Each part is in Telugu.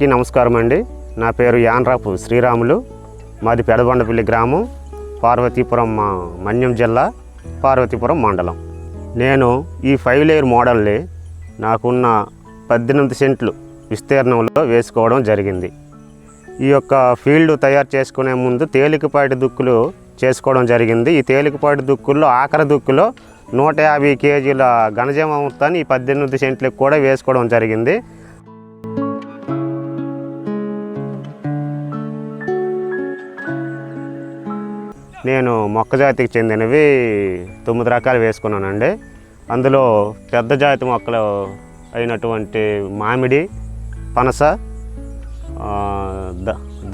అందరికీ నమస్కారం అండి. నా పేరు యాన్రాపు శ్రీరాములు. మాది పెదబండపల్లి గ్రామం, పార్వతీపురం మన్యం జిల్లా, పార్వతీపురం మండలం. నేను ఈ 5 లేయర్ మోడల్ని నాకున్న 18 సెంట్లు విస్తీర్ణంలో వేసుకోవడం జరిగింది. ఈ యొక్క ఫీల్డ్ తయారు చేసుకునే ముందు తేలికపాటి దుక్కులు చేసుకోవడం జరిగింది. ఈ తేలికపాటి దుక్కుల్లో ఆఖరి దుక్కులో 150 కేజీల ఘనజీవ అమృతాన్ని ఈ 18 సెంట్లకు కూడా వేసుకోవడం జరిగింది. నేను మొక్కజాతికి చెందినవి 9 రకాలు వేసుకున్నానండి. అందులో పెద్ద జాతి మొక్కలు అయినటువంటి మామిడి, పనస,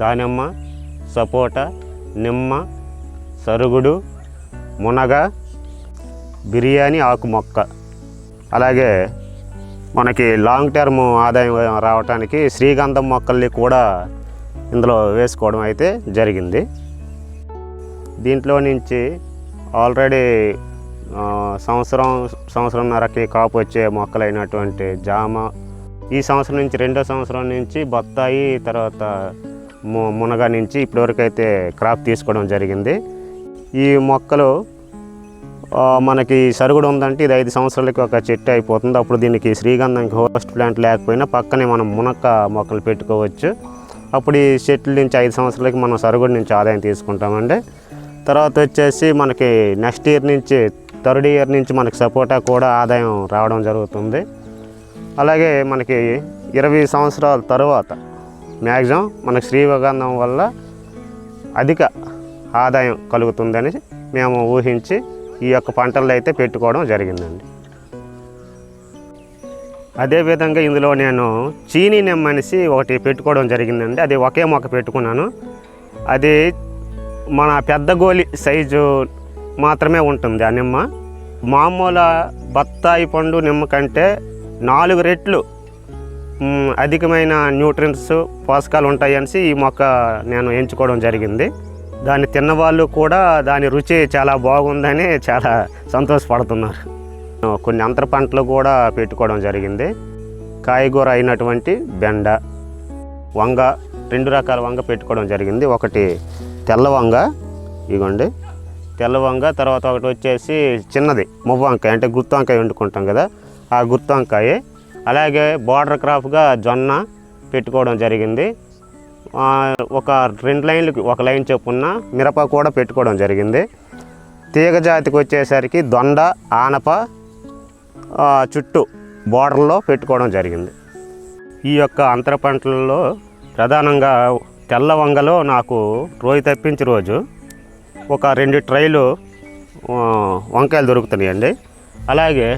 దానిమ్మ, సపోటా, నిమ్మ, సరుగుడు, మునగ, బిర్యానీ ఆకు మొక్క, అలాగే మనకి లాంగ్ టర్మ్ ఆదాయం రావడానికి శ్రీగంధం మొక్కల్ని కూడా ఇందులో వేసుకోవడం అయితే జరిగింది. దీంట్లో నుంచి ఆల్రెడీ సంవత్సరంన్నరకి కాపు వచ్చే మొక్కలైనటువంటి జామ, ఈ సంవత్సరం నుంచి 2వ సంవత్సరం నుంచి బత్తాయి, తర్వాత మునగ నుంచి ఇప్పటివరకు అయితే క్రాప్ తీసుకోవడం జరిగింది. ఈ మొక్కలు మనకి సరుగుడు ఉందంటే ఇది 5 సంవత్సరాలకి ఒక చెట్టు అయిపోతుంది. అప్పుడు దీనికి శ్రీగంధంకి హోస్ట్ ప్లాంట్ లేకపోయినా పక్కనే మనం మునక్క మొక్కలు పెట్టుకోవచ్చు. అప్పుడు ఈ చెట్ల నుంచి 5 సంవత్సరాలకి మనం సరుగుడు నుంచి ఆదాయం తీసుకుంటామండి. తర్వాత వచ్చేసి మనకి నెక్స్ట్ ఇయర్ నుంచి 3rd ఇయర్ నుంచి మనకి సపోటా కూడా ఆదాయం రావడం జరుగుతుంది. అలాగే మనకి 20 సంవత్సరాల తర్వాత మ్యాక్సిమం మనకి శ్రీగంధం వల్ల అధిక ఆదాయం కలుగుతుందని మేము ఊహించి ఈ యొక్క పంటలు అయితే పెట్టుకోవడం జరిగిందండి. అదేవిధంగా ఇందులో నేను చీనీ నిమ్మ అనేసి ఒకటి పెట్టుకోవడం జరిగిందండి. అది ఒకే మొక్క పెట్టుకున్నాను. అది మన పెద్ద గోలి సైజు మాత్రమే ఉంటుంది ఆ నిమ్మ. మామూలు బత్తాయి పండు నిమ్మ కంటే 4 రెట్లు అధికమైన న్యూట్రియంట్స్, పోషకాలు ఉంటాయని ఈ మొక్క నేను ఎంచుకోవడం జరిగింది. దాన్ని తిన్నవాళ్ళు కూడా దాని రుచి చాలా బాగుందని చాలా సంతోషపడుతున్నారు. కొన్ని అంతర పంటలు కూడా పెట్టుకోవడం జరిగింది. కాయగూర అయినటువంటి బెండ, వంగ, 2 రకాల వంగ పెట్టుకోవడం జరిగింది. ఒకటి తెల్ల వంగ, ఇగోండి తెల్ల వంగ. తర్వాత ఒకటి వచ్చేసి చిన్నది మువ్వ వంకాయ, అంటే గుత్తి వంకాయ వండుకుంటాం కదా, ఆ గుత్తి వంకాయ. అలాగే బార్డర్ క్రాప్గా జొన్న పెట్టుకోవడం జరిగింది. ఒక 2 లైన్లకి 1 లైన్ చొప్పున మిరప కూడా పెట్టుకోవడం జరిగింది. తీగ జాతికి వచ్చేసరికి దొండ, ఆనప చుట్టూ బార్డర్లో పెట్టుకోవడం జరిగింది. ఈ యొక్క అంతర పంటలలో ప్రధానంగా తెల్ల వంగలో నాకు రోజు తప్పించి రోజు ఒక 2 ట్రైలు వంకాయలు దొరుకుతున్నాయండి. అలాగే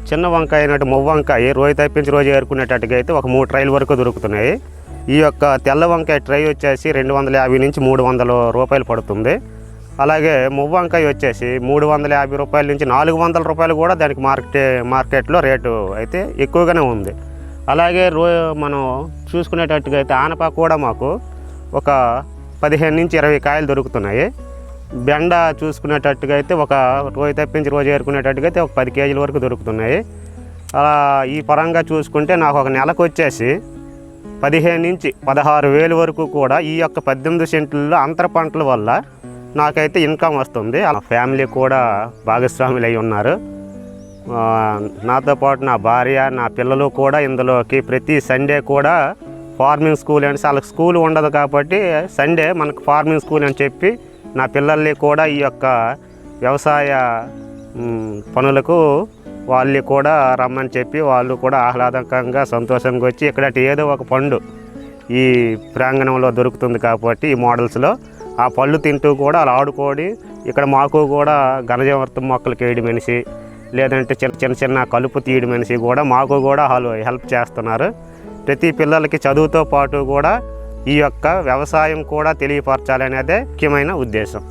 చిన్న వంకాయ అయినట్టు మువ్వ వంకాయ రోజు తప్పించి రోజు ఏరుకునేటట్టుగా అయితే ఒక 3 ట్రైల వరకు దొరుకుతున్నాయి. ఈ యొక్క తెల్ల వంకాయ ట్రై వచ్చేసి 250 నుంచి 300 రూపాయలు పడుతుంది. అలాగే మువ్వ వంకాయ వచ్చేసి 350 రూపాయల నుంచి 400 రూపాయలు కూడా దానికి మార్కెట్లో రేటు అయితే ఎక్కువగానే ఉంది. అలాగే మనం చూసుకునేటట్టుగా అయితే ఆనప కూడా మాకు ఒక 15 నుంచి 20 కాయలు దొరుకుతున్నాయి. బెండ చూసుకునేటట్టుగా అయితే ఒక రోజు తప్పించి రోజు ఏరుకునేటట్టుగా అయితే ఒక 10 కేజీల వరకు దొరుకుతున్నాయి. అలా ఈ పరంగా చూసుకుంటే నాకు ఒక నెలకు వచ్చేసి 15 నుంచి 16,000 వరకు కూడా ఈ యొక్క 18 సెంట్లలో అంతర పంటల వల్ల నాకైతే ఇన్కమ్ వస్తుంది. ఆ ఫ్యామిలీ కూడా భాగస్వాములు అయి ఉన్నారు. నాతో పాటు నా భార్య, నా పిల్లలు కూడా ఇందులోకి ప్రతి సండే కూడా ఫార్మింగ్ స్కూల్ అంటే వాళ్ళకి స్కూల్ ఉండదు కాబట్టి సండే మనకు ఫార్మింగ్ స్కూల్ అని చెప్పి నా పిల్లల్ని కూడా ఈ యొక్క వ్యవసాయ పనులకు వాళ్ళు కూడా రమ్మని చెప్పి వాళ్ళు కూడా ఆహ్లాదకంగా సంతోషంగా వచ్చి ఇక్కడ ఏదో ఒక పండు ఈ ప్రాంగణంలో దొరుకుతుంది కాబట్టి ఈ మోడల్స్లో ఆ పళ్ళు తింటూ కూడా అలా ఆడుకోడి ఇక్కడ మాకు కూడా ఘనజీవామృతం మొక్కలు వేయడం మనిషి, లేదంటే చిన్న చిన్న కలుపు తీయడం మనిషి కూడా మాకు కూడా వాళ్ళు హెల్ప్ చేస్తున్నారు. ప్రతి పిల్లలకి చదువుతో పాటు కూడా ఈ యొక్క వ్యవసాయం కూడా తెలియపరచాలనేదే ముఖ్యమైన ఉద్దేశం.